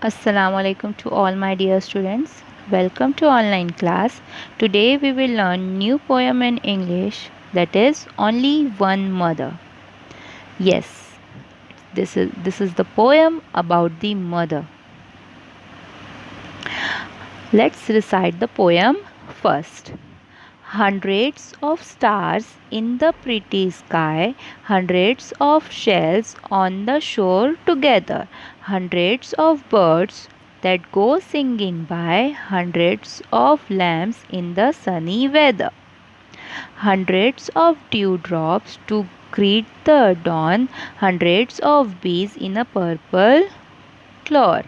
Assalamu alaikum to all my dear students. Welcome to online class. Today we will learn new poem in English, that is Only One Mother. Yes, this is the poem about the mother. Let's recite the poem first. Hundreds of stars in the pretty sky, hundreds of shells on the shore together, hundreds of birds that go singing by, hundreds of lamps in the sunny weather, hundreds of dewdrops to greet the dawn, hundreds of bees in a purple cloud,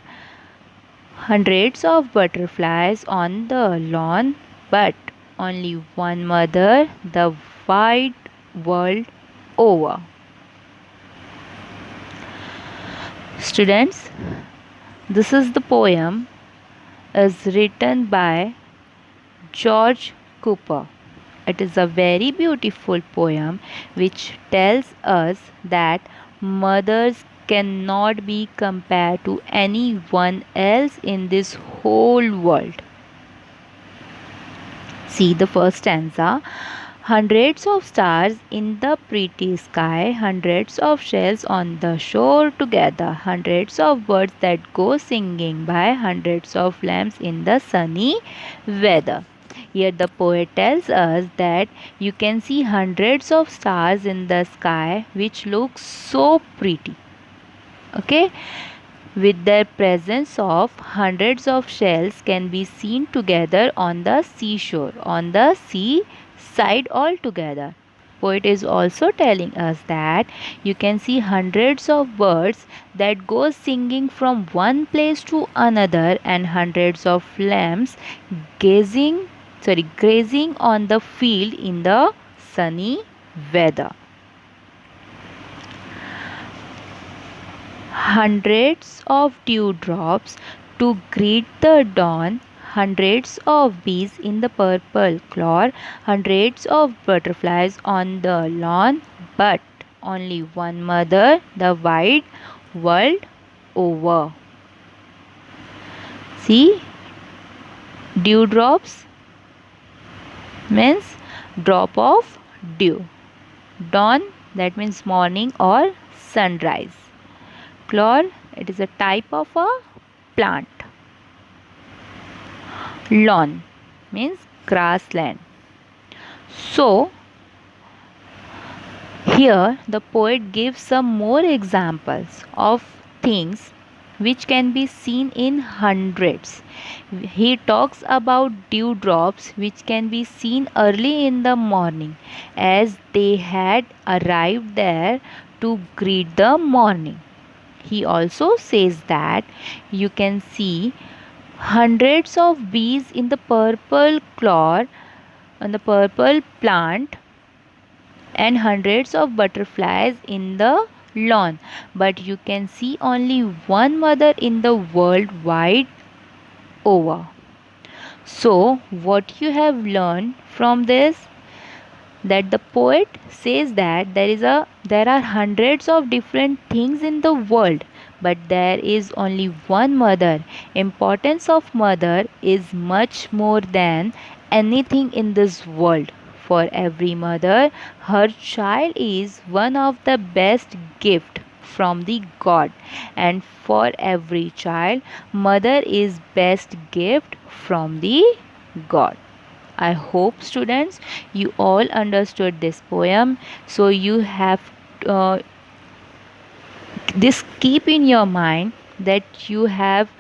hundreds of butterflies on the lawn, but only one mother the wide world over. Students, this is the poem is written by George Cooper. It is a very beautiful poem which tells us that mothers cannot be compared to anyone else in this whole world. See the first stanza. Hundreds of stars in the pretty sky, hundreds of shells on the shore together, hundreds of birds that go singing by, hundreds of lamps in the sunny weather. Here the poet tells us that you can see hundreds of stars in the sky which look so pretty. Okay, with their presence of hundreds of shells can be seen together on the seashore, on the seaside altogether. Poet is also telling us that you can see hundreds of birds that go singing from one place to another and hundreds of lambs grazing on the field in the sunny weather. Hundreds of dewdrops to greet the dawn, hundreds of bees in the purple cloud, hundreds of butterflies on the lawn, but only one mother the wide world over. See, dewdrops means drop of dew. Dawn, that means morning or sunrise. Cloud, it is a type of a plant. Lawn means grassland. So, here the poet gives some more examples of things which can be seen in hundreds. He talks about dewdrops which can be seen early in the morning as they had arrived there to greet the morning. He also says that you can see hundreds of bees in the purple cloud on the purple plant and hundreds of butterflies in the lawn, but you can see only one mother in the world wide over. So what you have learned from this, that the poet says that there are hundreds of different things in the world, but there is only one mother. Importance of mother is much more than anything in this world. For every mother, her child is one of the best gift from the God, and for every child, mother is best gift from the God. I hope students you all understood this poem. So you have uh, this keep in your mind that you have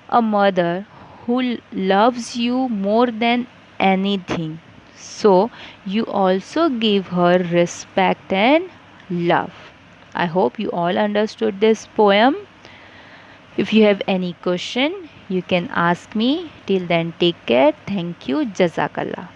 a mother who loves you more than anything. So you also give her respect and love. I hope you all understood this poem. If you have any question, you can ask me. Till then, take care. Thank you. Jazakallah.